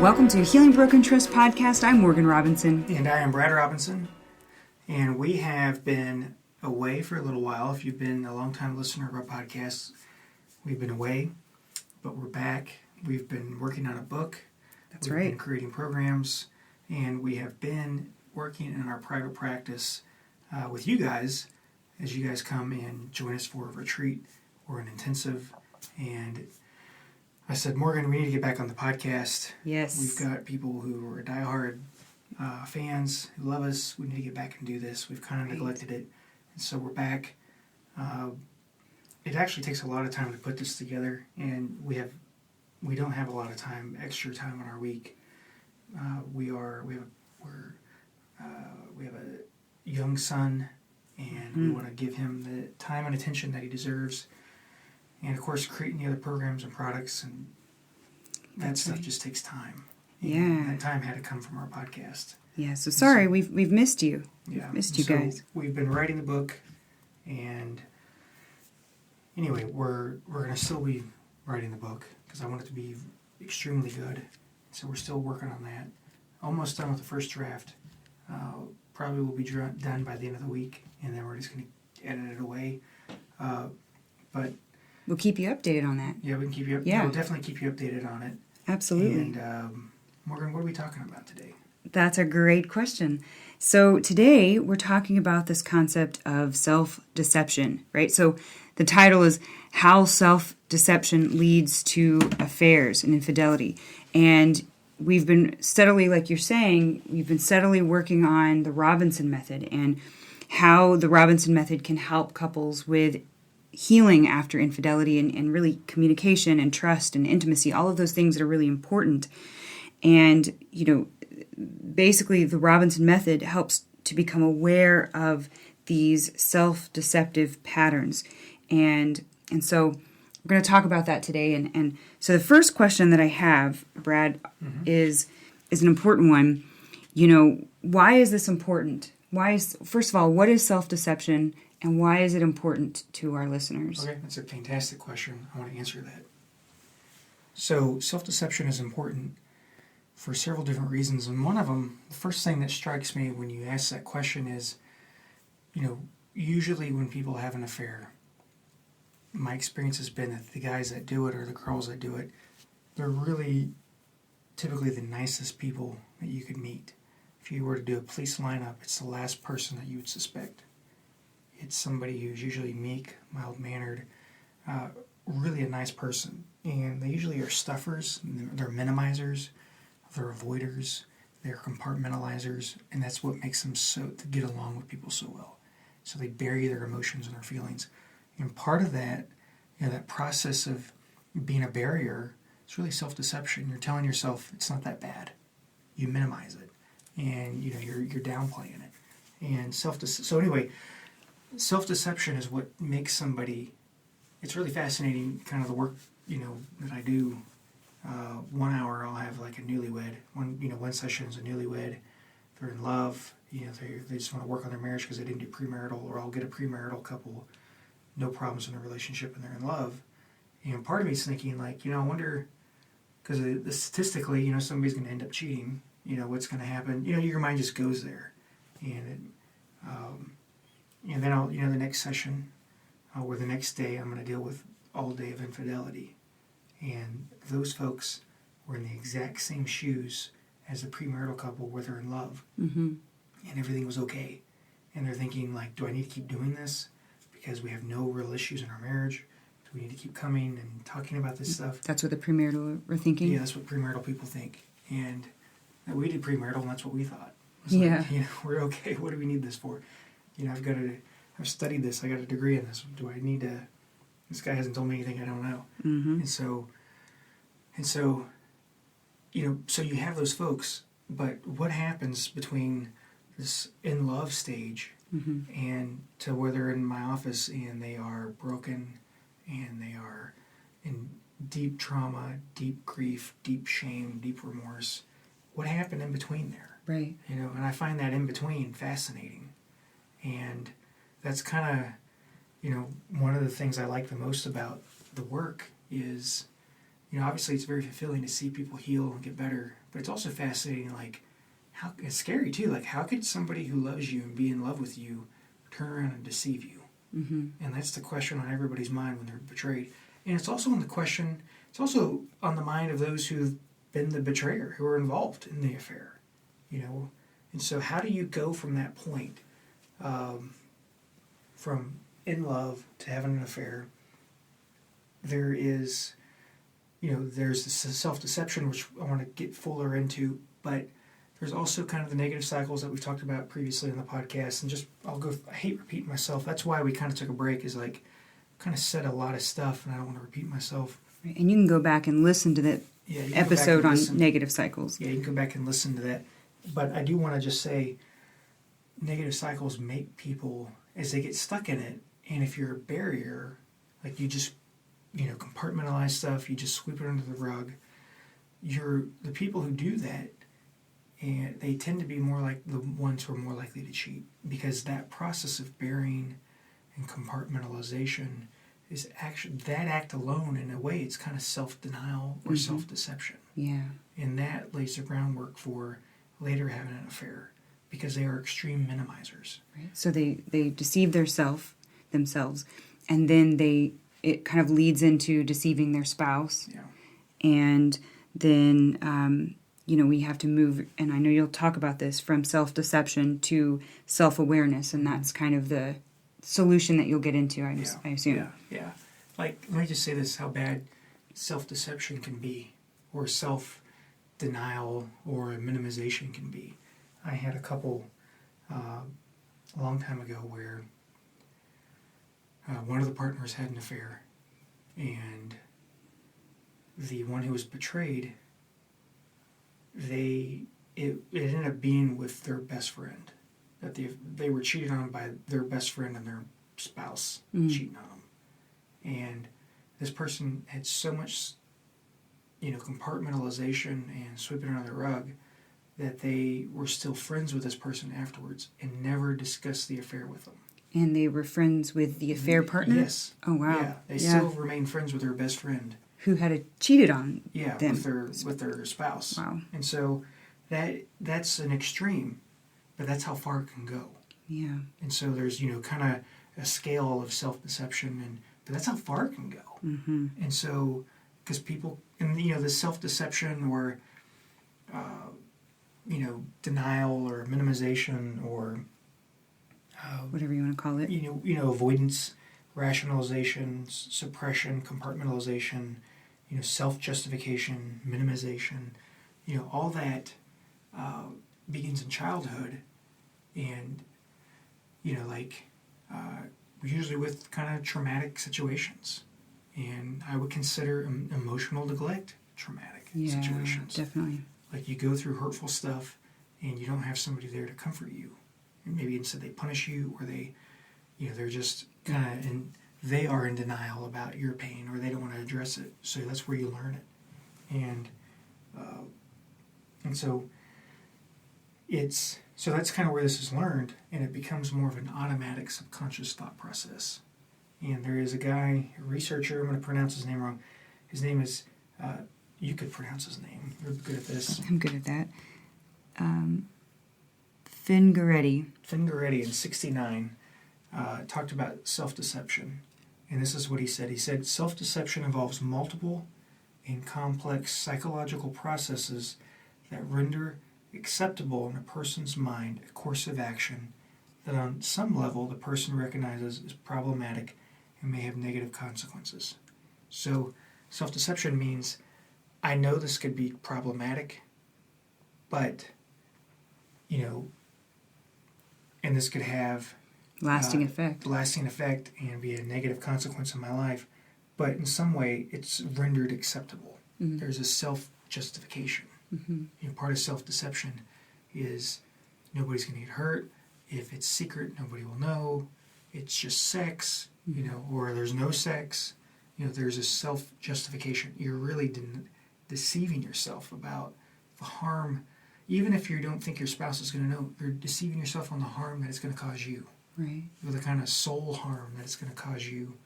Welcome to Healing Broken Trust Podcast. I'm Morgan Robinson. And I am Brad Robinson. And we have been away for a little while. If you've been a long-time listener of our podcast, we've been away, but we're back. We've been working on a book. That's right. We've been creating programs, and we have been working in our private practice with you guys as you guys come and join us for a retreat or an intensive. And I said, Morgan, we need to get back on the podcast. Yes. We've got people who are diehard fans who love us. We need to get back and do this. We've kind of neglected it. And so we're back. It actually takes a lot of time to put this together, and we don't have a lot of time, extra time in our week. We have a young son, and we want to give him the time and attention that he deserves. And, of course, creating the other programs and products, and that stuff just takes time. And that time had to come from our podcast. Yeah, so sorry, we've missed you. Yeah. Missed you guys. We've been writing the book, and anyway, we're going to still be writing the book because I want it to be extremely good. So we're still working on that. Almost done with the first draft. Probably will be done by the end of the week, and then we're just going to edit it away. But we'll keep you updated on that. yeah, we can keep you. Yeah, we'll definitely keep you updated on it. Absolutely. And Morgan, what are we talking about today? That's a great question. So today we're talking about this concept of self-deception, right? So the title is How Self-Deception Leads to Affairs and Infidelity. And we've been steadily, like you're saying, we've been steadily working on the Robinson method and how the Robinson method can help couples with healing after infidelity and really communication and trust and intimacy, all of those things that are really important. And, basically the Robinson method helps to become aware of these self-deceptive patterns. And so we're going to talk about that today. And so the first question that I have, Brad, is an important one. Why is this important? First of all, what is self-deception, and why is it important to our listeners? Okay, that's a fantastic question. I want to answer that. So self-deception is important for several different reasons. And one of them, the first thing that strikes me when you ask that question is, usually when people have an affair, my experience has been that the guys that do it or the girls that do it, they're really typically the nicest people that you could meet. If you were to do a police lineup, it's the last person that you would suspect. It's somebody who's usually meek, mild-mannered, really a nice person. And they usually are stuffers, they're minimizers, they're avoiders, they're compartmentalizers, and that's what makes them to get along with people so well. So they bury their emotions and their feelings. And part of that, that process of being a barrier, it's really self-deception. You're telling yourself it's not that bad. You minimize it, and you're downplaying it. And so anyway, self-deception is what makes somebody. It's really fascinating, kind of the work that I do. 1 hour I'll have like a newlywed. One session is a newlywed. They're in love. They just want to work on their marriage because they didn't do premarital. Or I'll get a premarital couple, no problems in their relationship, and they're in love. And part of me is thinking I wonder, because statistically, somebody's going to end up cheating. What's going to happen? Your mind just goes there, and then I'll the next session, or the next day, I'm going to deal with all day of infidelity. And those folks were in the exact same shoes as the premarital couple where they're in love. Mm-hmm. And everything was okay. And they're thinking, do I need to keep doing this because we have no real issues in our marriage? Do we need to keep coming and talking about this stuff? That's what the premarital were thinking? Yeah, that's what premarital people think. And we did premarital, and that's what we thought. We're okay. What do we need this for? I've studied this. I got a degree in this. Do I need to... This guy hasn't told me anything I don't know. Mm-hmm. And so you have those folks, but what happens between this in love stage and to where they're in my office and they are broken and they are in deep trauma, deep grief, deep shame, deep remorse? What happened in between there? Right. And I find that in between fascinating. And that's kind of, one of the things I like the most about the work is, obviously it's very fulfilling to see people heal and get better, But it's also fascinating, like, it's scary too. Like, how could somebody who loves you and be in love with you turn around and deceive you? Mm-hmm. And that's the question on everybody's mind when they're betrayed. And it's also it's also on the mind of those who've been the betrayer, who are involved in the affair, you know. And so how do you go from that point, from in love to having an affair? There's the self-deception, which I want to get fuller into, but there's also kind of the negative cycles that we've talked about previously on the podcast. And I hate repeating myself. That's why we kind of took a break, is like, kind of said a lot of stuff and I don't want to repeat myself. Right. And you can go back and listen to that episode on negative cycles. Yeah, you can go back and listen to that. But I do want to just say, negative cycles make people, as they get stuck in it, and if you're a barrier, like you just, compartmentalize stuff, you just sweep it under the rug, the people who do that, and they tend to be more like the ones who are more likely to cheat, because that process of burying and compartmentalization is actually, that act alone, in a way, it's kind of self-denial or self-deception. Yeah. And that lays the groundwork for later having an affair, because they are extreme minimizers. Right. So they deceive themselves, and then it kind of leads into deceiving their spouse. Yeah. And then, we have to move, and I know you'll talk about this, from self-deception to self-awareness, and that's kind of the solution that you'll get into, I assume. Yeah. Like, let me just say this, how bad self-deception can be, or self-denial or minimization can be. I had a couple a long time ago where one of the partners had an affair, and the one who was betrayed, it ended up being with their best friend. That they were cheated on by their best friend and their spouse cheating on them. And this person had so much, compartmentalization and sweeping under the rug, that they were still friends with this person afterwards and never discussed the affair with them. And they were friends with the affair partner? Yes. Oh, wow. Yeah, they still remained friends with their best friend. Who had cheated on them. with their spouse. Wow. And so that's an extreme, but that's how far it can go. Yeah. And so there's, kind of a scale of self-deception, but that's how far it can go. Mm-hmm. And so, because people, and the self-deception or, denial or minimization or whatever you want to call it. Avoidance, rationalization, suppression, compartmentalization, self-justification, minimization, all that begins in childhood, and usually with kind of traumatic situations, and I would consider emotional neglect traumatic situations. Definitely. Like, you go through hurtful stuff and you don't have somebody there to comfort you, and maybe instead they punish you, or they're just kind of they are in denial about your pain, or they don't want to address it. So that's where you learn it, and so that's kind of where this is learned, and it becomes more of an automatic subconscious thought process. And there is a researcher, I'm going to pronounce his name wrong. His name is, you could pronounce his name. You're good at this. I'm good at that. Fingaretti in 1969 talked about self-deception. And this is what he said. He said, self-deception involves multiple and complex psychological processes that render acceptable in a person's mind a course of action that on some level the person recognizes as problematic and may have negative consequences. So self-deception means, I know this could be problematic, but, and this could have lasting effect and be a negative consequence in my life, but in some way it's rendered acceptable. Mm-hmm. There's a self-justification. Mm-hmm. Part of self-deception is nobody's going to get hurt. If it's secret, nobody will know. It's just sex, or there's no sex. There's a self-justification. You're really deceiving yourself about the harm. Even if you don't think your spouse is going to know, you're deceiving yourself on the harm that it's going to cause you. Right. Or the kind of soul harm that it's going to cause you,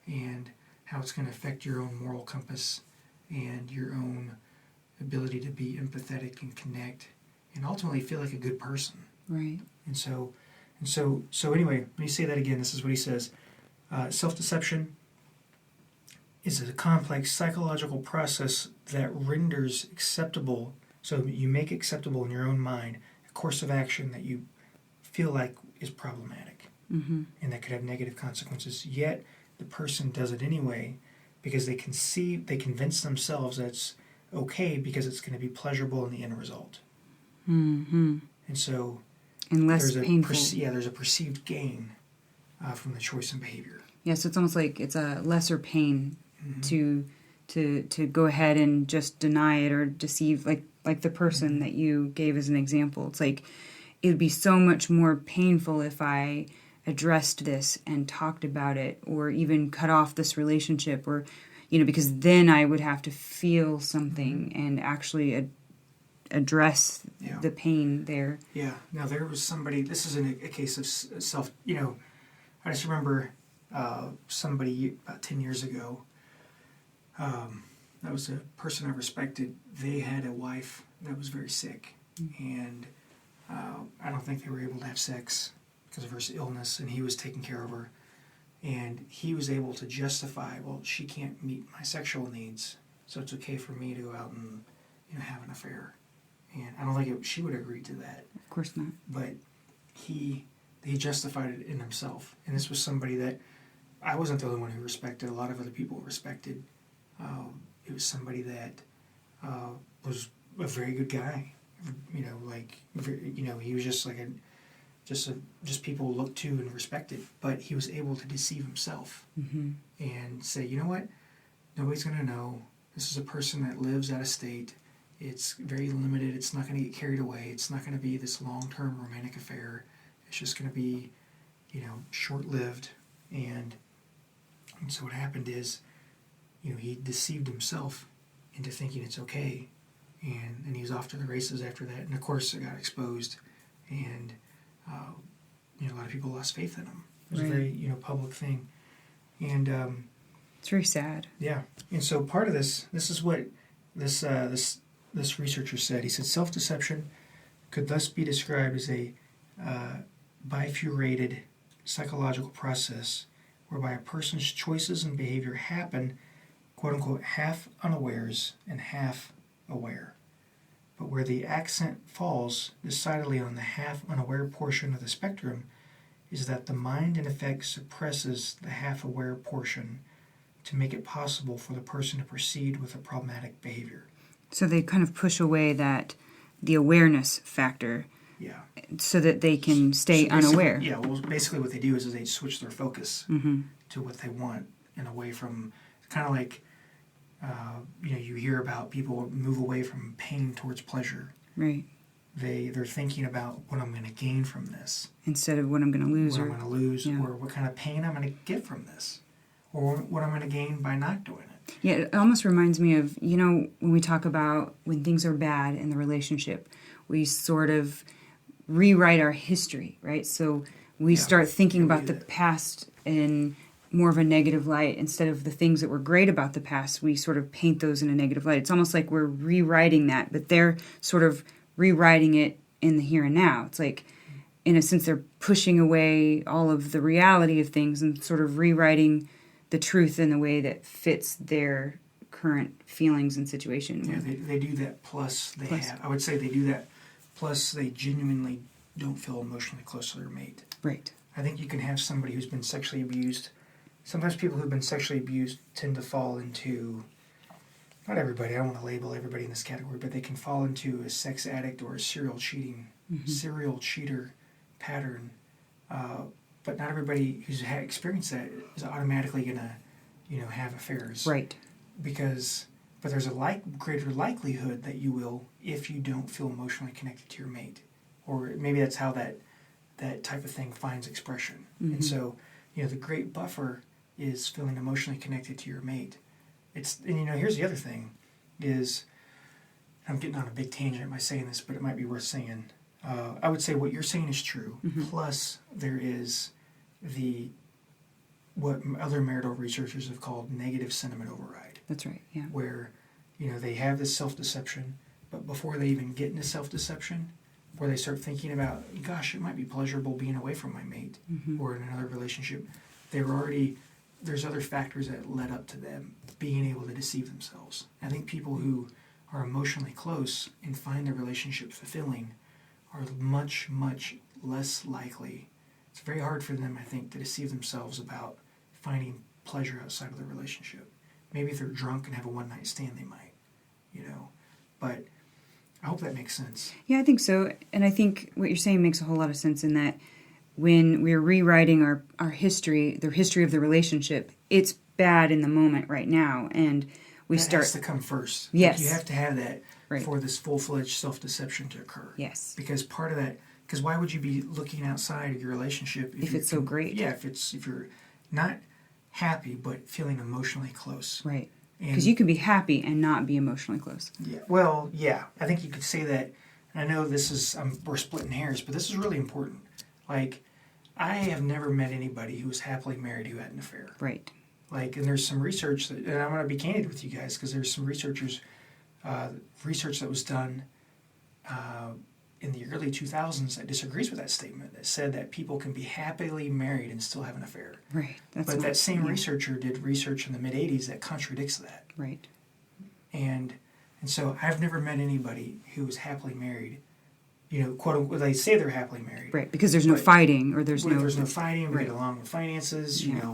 and how it's going to affect your own moral compass and your own ability to be empathetic and connect and ultimately feel like a good person. Right. And so anyway, when you say that again, this is what he says. Self-deception is a complex psychological process that renders acceptable, so you make acceptable in your own mind a course of action that you feel like is problematic and that could have negative consequences. Yet the person does it anyway because they convince themselves that it's okay because it's going to be pleasurable in the end result. And so And less there's painful. there's a perceived gain from the choice in behavior. Yeah, so it's almost like it's a lesser pain to go ahead and just deny it or deceive, like the person that you gave as an example. It's like it would be so much more painful if I addressed this and talked about it, or even cut off this relationship, or because then I would have to feel something and actually address the pain there. Yeah. Now there was somebody. This is a case of self. I just remember somebody about 10 years ago. That was a person I respected. They had a wife that was very sick, and I don't think they were able to have sex because of her illness, and he was taking care of her. And he was able to justify, well, she can't meet my sexual needs, so it's okay for me to go out and have an affair. And I don't think she would agree to that. Of course not. But he justified it in himself. And this was somebody that I wasn't the only one who respected. A lot of other people respected. It was somebody that was a very good guy. He was just like just people looked to and respected. But he was able to deceive himself and say, you know what? Nobody's going to know. This is a person that lives out of state. It's very limited. It's not going to get carried away. It's not going to be this long-term romantic affair. It's just going to be, short-lived. And so what happened is, he deceived himself into thinking it's okay. And he was off to the races after that. And, of course, it got exposed. And, a lot of people lost faith in him. It was a very, public thing. And it's very sad. Yeah. And so part of this is what this researcher said. He said self-deception could thus be described as a bifurcated psychological process whereby a person's choices and behavior happen, quote-unquote, half unawares and half aware. But where the accent falls decidedly on the half unaware portion of the spectrum is that the mind in effect suppresses the half aware portion to make it possible for the person to proceed with a problematic behavior. So they kind of push away the awareness factor, so that they can stay unaware. Yeah, well, basically what they do is they switch their focus to what they want and away from, kind of like, you hear about people move away from pain towards pleasure. Right. They're thinking about what I'm going to gain from this. Instead of what I'm going to lose. What I'm going to lose, or what kind of pain I'm going to get from this. Or what I'm going to gain by not doing it. Yeah, it almost reminds me of, when we talk about when things are bad in the relationship, we sort of rewrite our history, right? So we start thinking about the past in more of a negative light instead of the things that were great about the past. We sort of paint those in a negative light. It's almost like we're rewriting that, but they're sort of rewriting it in the here and now. It's like, in a sense, they're pushing away all of the reality of things and sort of rewriting the truth in the way that fits their current feelings and situation. Yeah, they do that, plus I would say they do that, plus they genuinely don't feel emotionally close to their mate. Right. I think you can have somebody who's been sexually abused. Sometimes people who've been sexually abused tend to fall into, not everybody, I don't want to label everybody in this category, but they can fall into a sex addict or a serial cheater pattern. But not everybody who's experienced that is automatically going to, have affairs. Right. But there's a greater likelihood that you will if you don't feel emotionally connected to your mate. Or maybe that's how that type of thing finds expression. And so, the great buffer is feeling emotionally connected to your mate. Here's the other thing is, I'm getting on a big tangent by saying this, but it might be worth saying. I would say what you're saying is true. Plus, there is what other marital researchers have called negative sentiment override. That's right, yeah. Where, they have this self-deception, but before they even get into self-deception, where they start thinking about, gosh, it might be pleasurable being away from my mate or in another relationship, there's other factors that led up to them being able to deceive themselves. I think people who are emotionally close and find their relationship fulfilling are much, much less likely. It's very hard for them, I think, to deceive themselves about finding pleasure outside of the relationship. Maybe if they're drunk and have a one-night stand, they might, But I hope that makes sense. Yeah, I think so. And I think what you're saying makes a whole lot of sense in that when we're rewriting our history, the history of the relationship, it's bad in the moment right now. And we that start has to come first. Yes. You have to have that Right. for this full-fledged self-deception to occur. Yes. Because part of that, because why would you be looking outside of your relationship if it's so great? Yeah, if you're not happy but feeling emotionally close. Right. Because you can be happy and not be emotionally close. Yeah. Well, yeah. I think you could say that. And I know we're splitting hairs, but this is really important. Like, I have never met anybody who was happily married who had an affair. Right. Like, and there's some research and I'm going to be candid with you guys because there's some research that was done in the early 2000s that disagrees with that statement, that said that people can be happily married and still have an affair. Right. But that same researcher did research in the mid-'80s that contradicts that. Right. And so I've never met anybody who was happily married, quote unquote, they say they're happily married. Right, because there's no fighting or there's no fighting, we right. get along with finances, Yeah.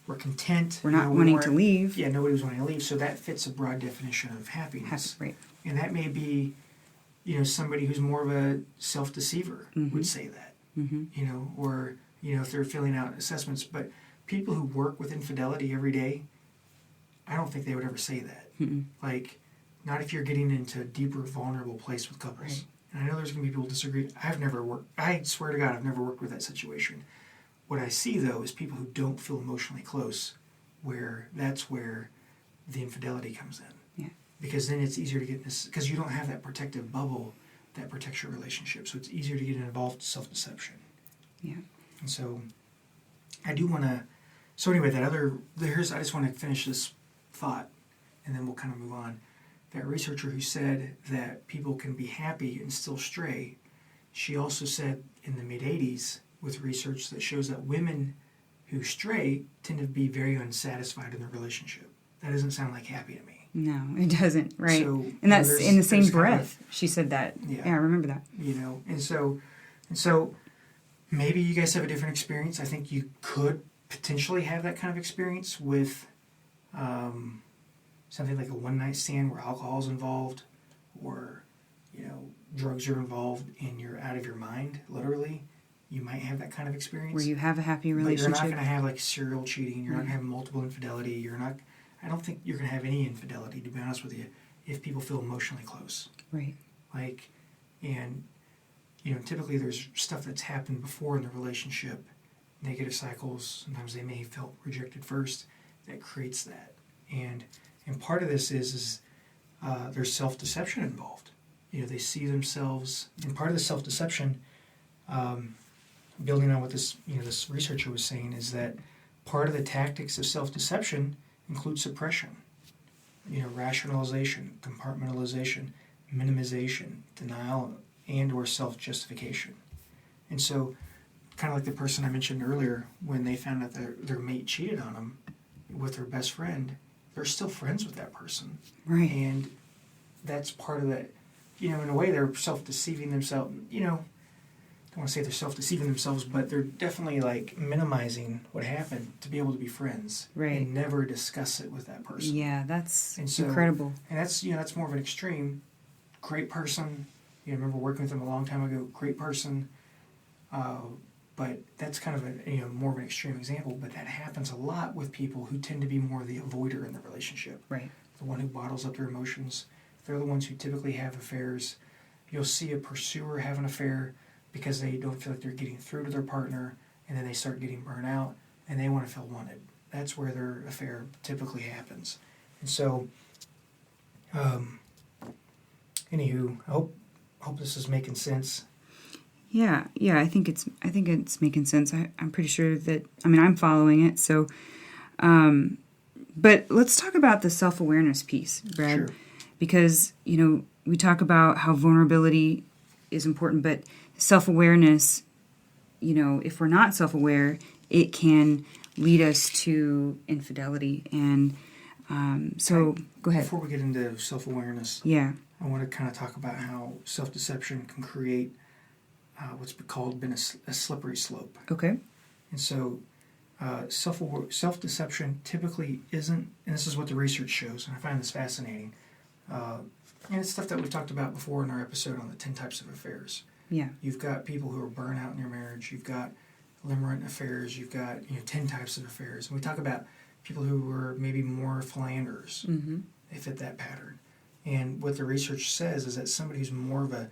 we're content. We're not wanting to leave. Yeah, nobody was wanting to leave. So that fits a broad definition of happiness. Right. And that may be, somebody who's more of a self-deceiver would say that, or, if they're filling out assessments. But people who work with infidelity every day, I don't think they would ever say that. Like, not if you're getting into a deeper, vulnerable place with couples. Right. And I know there's going to be people who disagree. I swear to God, I've never worked with that situation. What I see, though, is people who don't feel emotionally close, that's where the infidelity comes in. Yeah. Because then it's easier to get this, because you don't have that protective bubble that protects your relationship. So it's easier to get involved in self-deception. Yeah. And so I do want to, so anyway, I just want to finish this thought, and then we'll kind of move on. That researcher who said that people can be happy and still stray, she also said in the mid-'80s, with research that shows that women who stray tend to be very unsatisfied in their relationship. That doesn't sound like happy to me. No, it doesn't. Right. So, and that's in the same breath. She said that. Yeah, I remember that. And so maybe you guys have a different experience. I think you could potentially have that kind of experience with something like a one-night stand where alcohol's involved, or drugs are involved and you're out of your mind, literally. You might have that kind of experience. Where you have a happy relationship. But you're not going to have like serial cheating. You're not going to have multiple infidelity. I don't think you're going to have any infidelity, to be honest with you, if people feel emotionally close. Right. Like, and, typically there's stuff that's happened before in the relationship, negative cycles. Sometimes they may have felt rejected first. That creates that. And part of this is there's self-deception involved. They see themselves, and part of the self-deception, building on what this researcher was saying, is that part of the tactics of self-deception include suppression, rationalization, compartmentalization, minimization, denial, and or self-justification. And so, kind of like the person I mentioned earlier, when they found out their mate cheated on them with their best friend, they're still friends with that person. Right. And that's part of that, in a way they're self-deceiving themselves, I don't want to say they're self-deceiving themselves, but they're definitely like minimizing what happened to be able to be friends, right, and never discuss it with that person. Yeah, that's incredible. And that's more of an extreme. Great person. I remember working with them a long time ago. Great person. But that's kind of a more of an extreme example. But that happens a lot with people who tend to be more the avoider in the relationship. Right. The one who bottles up their emotions. They're the ones who typically have affairs. You'll see a pursuer have an affair because they don't feel like they're getting through to their partner, and then they start getting burnt out, and they want to feel wanted. That's where their affair typically happens. And so, anywho, I hope this is making sense. Yeah, I think it's making sense. I'm pretty sure that, I'm following it. So, but let's talk about the self-awareness piece, Brad. Sure. because, we talk about how vulnerability is important, but self-awareness, if we're not self-aware, it can lead us to infidelity. And go ahead. Before we get into self-awareness, Yeah. I want to kind of talk about how self-deception can create what's called a slippery slope. Okay. And so self-deception typically isn't, and this is what the research shows, and I find this fascinating, and it's stuff that we've talked about before in our episode on the 10 types of affairs. Yeah. You've got people who are burnt out in your marriage. You've got limerent affairs. You've got 10 types of affairs. And we talk about people who are maybe more philanderers. Mm-hmm. They fit that pattern. And what the research says is that somebody who's more of a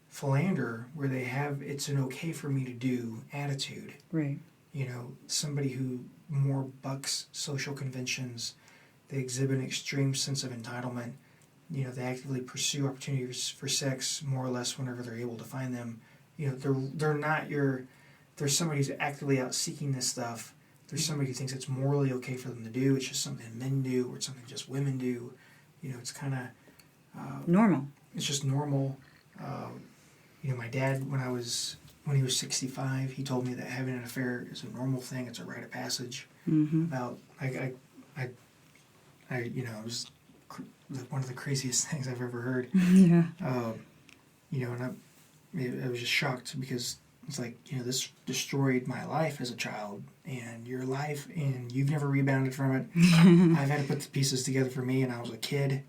philanderer, where they have it's an okay for me to do attitude. Right. Somebody who more bucks social conventions, they exhibit an extreme sense of entitlement. They actively pursue opportunities for sex more or less whenever they're able to find them. They're not there's somebody who's actively out seeking this stuff. There's somebody who thinks it's morally okay for them to do. It's just something men do, or it's something just women do. It's kind of normal. It's just normal. My dad, when he was 65, he told me that having an affair is a normal thing. It's a rite of passage. Mm-hmm. About it was one of the craziest things I've ever heard. Yeah. And I was just shocked because it's like, this destroyed my life as a child and your life, and you've never rebounded from it. I've had to put the pieces together for me, and I was a kid.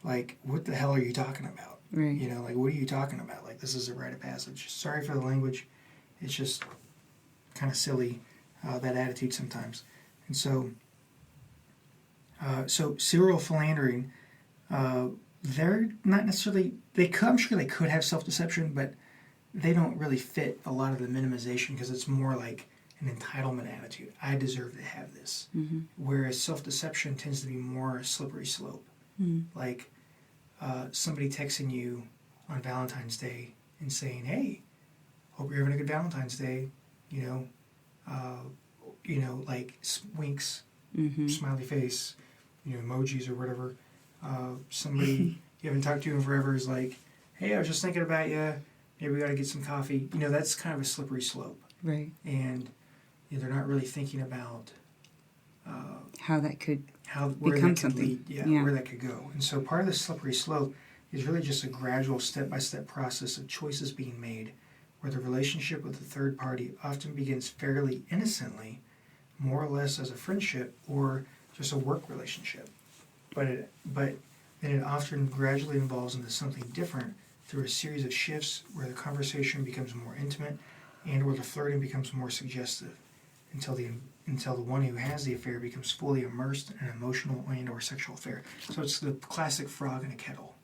Like, what the hell are you talking about? Right. What are you talking about? Like, this is a rite of passage. Sorry for the language. It's just kind of silly, that attitude sometimes. And so serial philandering, they're not necessarily, I'm sure they could have self-deception, but they don't really fit a lot of the minimization because it's more like an entitlement attitude. I deserve to have this. Mm-hmm. Whereas self-deception tends to be more a slippery slope. Mm-hmm. Like somebody texting you on Valentine's Day and saying, hey, hope you're having a good Valentine's Day, like winks, Mm-hmm. smiley face, emojis or whatever. Somebody you haven't talked to in forever is like, hey, I was just thinking about you. Maybe we got to get some coffee. That's kind of a slippery slope. Right. And they're not really thinking about how that could where become that could something. lead, where that could go. And so part of the slippery slope is really just a gradual step-by-step process of choices being made, where the relationship with the third party often begins fairly innocently, more or less as a friendship or just a work relationship. But then it often gradually evolves into something different through a series of shifts where the conversation becomes more intimate and where the flirting becomes more suggestive until the one who has the affair becomes fully immersed in an emotional and or sexual affair. So it's the classic frog in a kettle.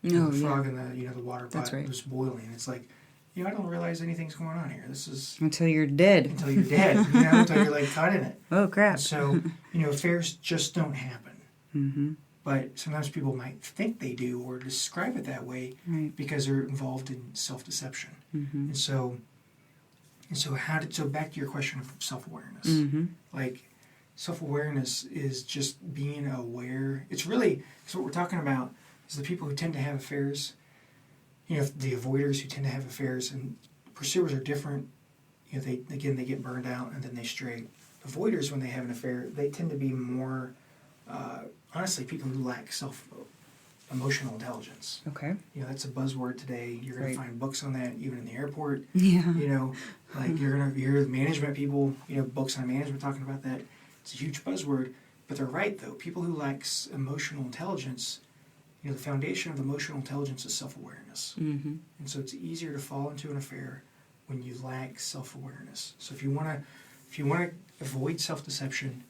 No, The frog in the water pot That's right. was boiling. It's like, I don't realize anything's going on here. This is until you're dead. until you're dead, until you're like caught in it. Oh crap. So, affairs just don't happen. Mm-hmm. But sometimes people might think they do or describe it that way Right. because they're involved in self-deception. Mm-hmm. And so back to your question of self-awareness. Mm-hmm. Like, self-awareness is just being aware. It's really, so what we're talking about is the people who tend to have affairs, the avoiders who tend to have affairs, and pursuers are different. They get burned out and then they stray. Avoiders, when they have an affair, they tend to be more, honestly, people who lack emotional intelligence. Okay. That's a buzzword today. You're going Right. to find books on that, even in the airport. Yeah. Like you're going to hear the management people, books on management talking about that. It's a huge buzzword, but they're right, though. People who lack emotional intelligence, the foundation of emotional intelligence is self-awareness. Mm-hmm. And so it's easier to fall into an affair when you lack self-awareness. So if you want to avoid self-deception,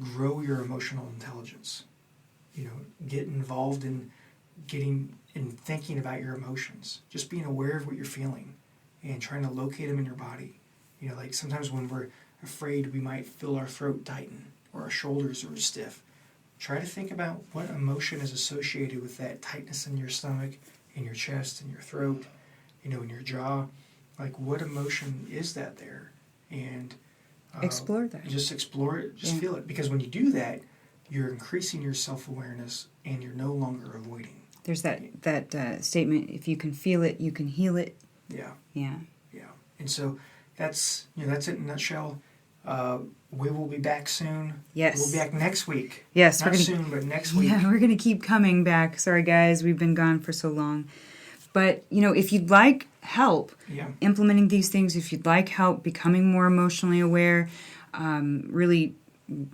grow your emotional intelligence. Get involved in thinking about your emotions. Just being aware of what you're feeling and trying to locate them in your body. Like sometimes when we're afraid, we might feel our throat tighten or our shoulders are stiff. Try to think about what emotion is associated with that tightness in your stomach, in your chest, in your throat, in your jaw. Like, what emotion is that there? And Explore that. just explore it. Just feel it. Because when you do that, you're increasing your self-awareness, and you're no longer avoiding. There's that statement, if you can feel it, you can heal it. Yeah. Yeah. Yeah. And so that's it in a nutshell. We will be back soon. Yes. We'll be back next week. Yes. Not soon, but next week. Yeah, we're going to keep coming back. Sorry, guys, we've been gone for so long. But, if you'd like help implementing these things, if you'd like help becoming more emotionally aware, really,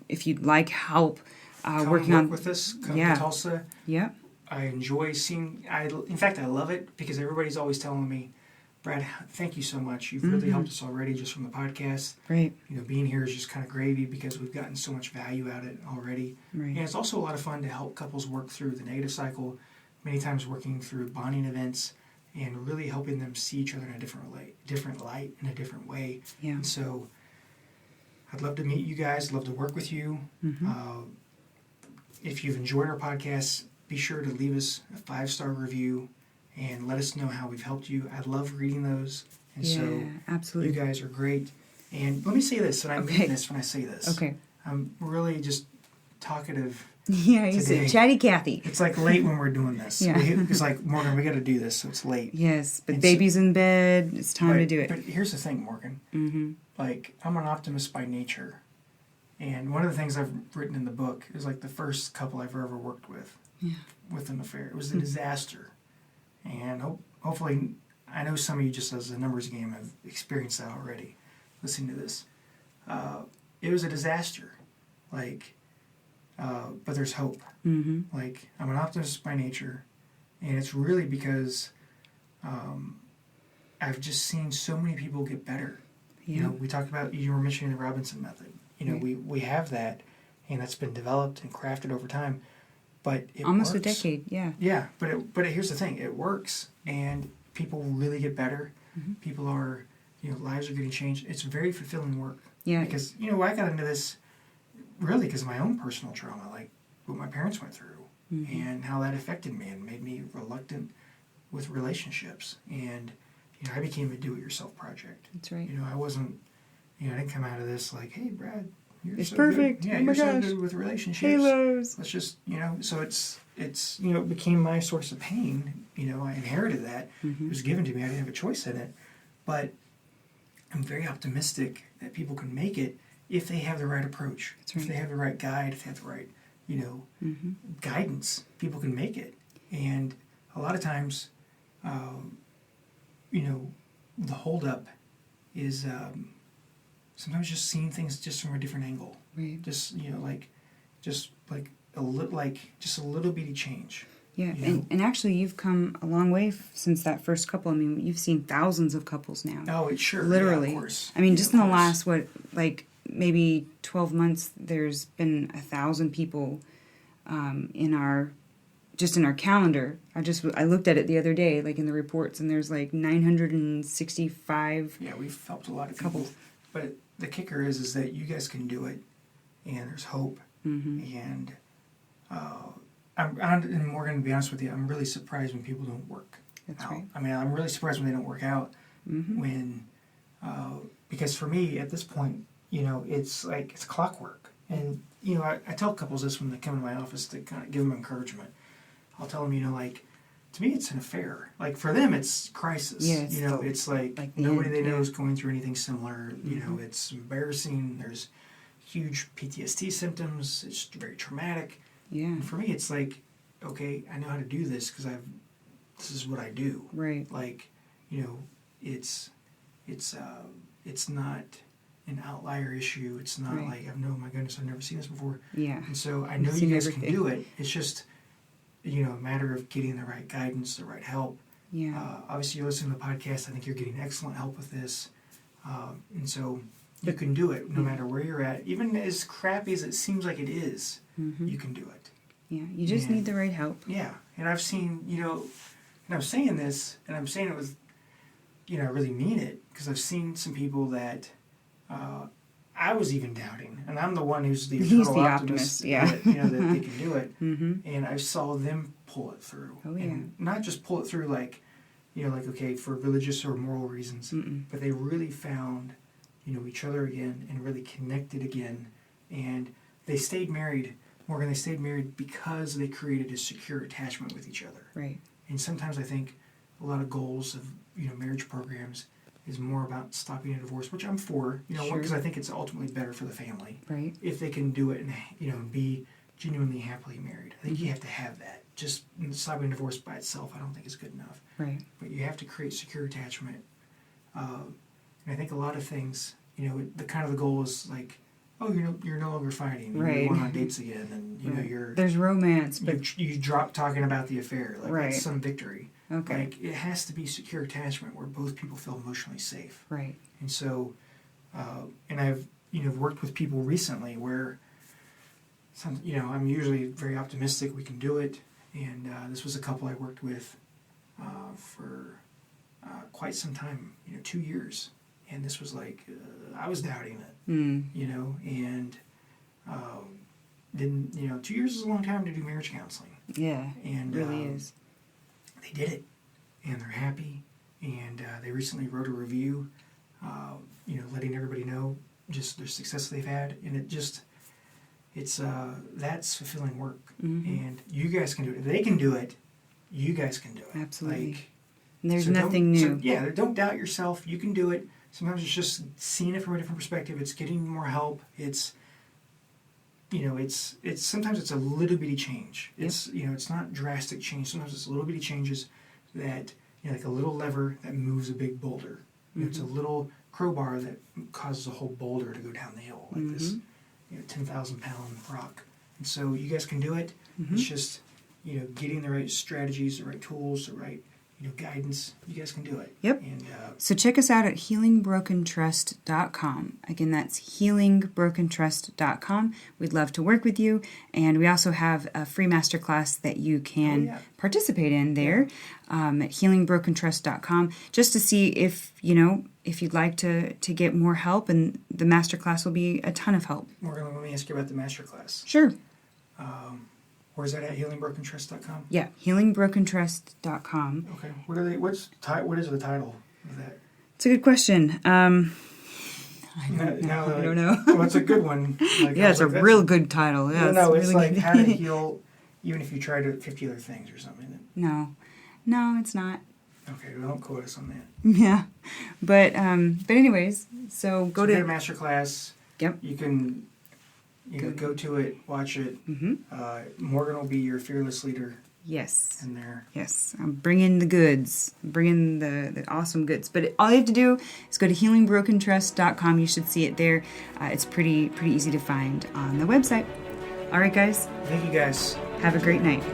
if you'd like help work with us. Come to Tulsa. Yeah. I enjoy seeing. In fact, I love it because everybody's always telling me, Brad, thank you so much. You've really helped us already just from the podcast. Right. Being here is just kind of gravy because we've gotten so much value out of it already. Right. And it's also a lot of fun to help couples work through the negative cycle, many times working through bonding events and really helping them see each other in a different light, in a different way. Yeah. And so I'd love to meet you guys, love to work with you. If you've enjoyed our podcast, be sure to leave us a 5-star review and let us know how we've helped you. I love reading those. And so absolutely. you guys are great. And let me say this, and I mean this when I say this. Okay. I'm really just talkative. Yeah, you said Chatty Cathy. It's like late when we're doing this. Yeah. It's like, Morgan, we got to do this, so it's late. Yes, but baby's in bed. It's time to do it. But here's the thing, Morgan. Like, I'm an optimist by nature. And one of the things I've written in the book is like the first couple I've ever worked with an affair. It was a disaster. And hopefully, I know some of you, just as a numbers game, have experienced that already, listening to this. It was a disaster. Like, but there's hope. Like, I'm an optimist by nature. And it's really because I've just seen so many people get better. Yeah. We talked about, you were mentioning the Robinson method. We have that, and that's been developed and crafted over time. But it almost works. a decade, yeah. Yeah, but here's the thing: it works, and people really get better. People are, lives are getting changed. It's very fulfilling work. Yeah. Because I got into this really because of my own personal trauma, like what my parents went through, and how that affected me and made me reluctant with relationships. And I became a do-it-yourself project. That's right. I wasn't. I didn't come out of this like, hey, Brad. It's so perfect. Good. Yeah, oh my you're gosh. so good with relationships. Halos. Let's just, so it's it became my source of pain. I inherited that. It was given to me. I didn't have a choice in it. But I'm very optimistic that people can make it if they have the right approach. That's right. If they have the right guide, if they have the right, guidance, people can make it. And a lot of times, the holdup is sometimes just seeing things just from a different angle. Right. Just a little bitty change. Yeah, and actually you've come a long way since that first couple. I mean, you've seen thousands of couples now. Oh, it's sure. Literally. Yeah, of course. I mean, just in the last, maybe 12 months, there's been 1,000 people in our calendar. I looked at it the other day, like in the reports, and there's like 965. Yeah, we've helped a lot of couples. But the kicker is that you guys can do it, and there's hope. And and Morgan, to be honest with you, I'm really surprised when people don't work That's out. right. I mean, I'm really surprised when they don't work out. When because for me at this point, it's like it's clockwork. And I tell couples this when they come to my office to kind of give them encouragement. I'll tell them, to me it's an affair. Like for them it's crisis. Yeah, it's like nobody they know is going through anything similar. It's embarrassing. There's huge PTSD symptoms. It's very traumatic. Yeah. And for me it's like, okay, I know how to do this because this is what I do. Right. Like, it's not an outlier issue. It's not like, oh my goodness, I've never seen this before. Yeah. And so I know you guys can do it. It's just, a matter of getting the right guidance, the right help. Yeah. Obviously, you're listening to the podcast. I think you're getting excellent help with this. And so you can do it no matter where you're at. Even as crappy as it seems like it is, you can do it. Yeah. You just need the right help. Yeah. And I've seen, and I'm saying this, and I'm saying it with, I really mean it, because I've seen some people that I was even doubting, and I'm the one who's the eternal optimist, yeah. that they can do it, and I saw them pull it through, and not just pull it through like, okay, for religious or moral reasons, but they really found, each other again and really connected again, and they stayed married. Morgan, they stayed married because they created a secure attachment with each other. Right. And sometimes I think a lot of goals of marriage programs is more about stopping a divorce, which I'm for, Sure. because I think it's ultimately better for the family Right. if they can do it and be genuinely happily married. I think you have to have that. Just stopping a divorce by itself, I don't think is good enough. Right. But you have to create secure attachment. And I think a lot of things, the goal is like, oh, you're no longer fighting. You're Right. going on dates again, and Right. There's romance, but you drop talking about the affair. Like Right. that's some victory. okay. Like it has to be secure attachment where both people feel emotionally safe. Right. And so, and I've worked with people recently where I'm usually very optimistic we can do it. And this was a couple I worked with for quite some time, 2 years. And this was like, I was doubting it, Mm. and didn't, 2 years is a long time to do marriage counseling. Yeah. And It really is. they did it, and they're happy. And they recently wrote a review, letting everybody know just the success they've had. And that's fulfilling work. Mm-hmm. And you guys can do it. If they can do it, you guys can do it. Absolutely. Like, And there's so nothing new. don't doubt yourself. You can do it. Sometimes it's just seeing it from a different perspective. It's getting more help. It's sometimes it's a little bitty change. Yep. It's not drastic change. Sometimes it's little bitty changes that, like a little lever that moves a big boulder. It's a little crowbar that causes a whole boulder to go down the hill, like this 10,000-pound rock. And so you guys can do it. It's just getting the right strategies, the right tools, the right guidance. You guys can do it. Yep. And So check us out at healingbrokentrust.com. Again, that's healingbrokentrust.com. We'd love to work with you. And we also have a free masterclass that you can participate in there at healingbrokentrust.com, just to see if you'd like to get more help. And the masterclass will be a ton of help. Morgan, let me ask you about the masterclass. Sure. Where is that at? healingbrokentrust.com? Yeah, healingbrokentrust.com. Okay. What is the title of that? It's a good question. I don't know. Well, it's a good one. Yeah, it's a real good title. Yeah, it's really like good. how to heal, even if you tried 50 other things or something. No, it's not. Okay, well, don't quote us on that. Yeah, but anyways, so go to get a masterclass. Yep. You can go to it, watch it. Morgan will be your fearless leader. Yes. In there. Yes, I'm bringing the goods, bringing the awesome goods. But all you have to do is go to healingbrokentrust.com. You should see it there. It's pretty easy to find on the website. All right, guys. Thank you, guys. Have a great night.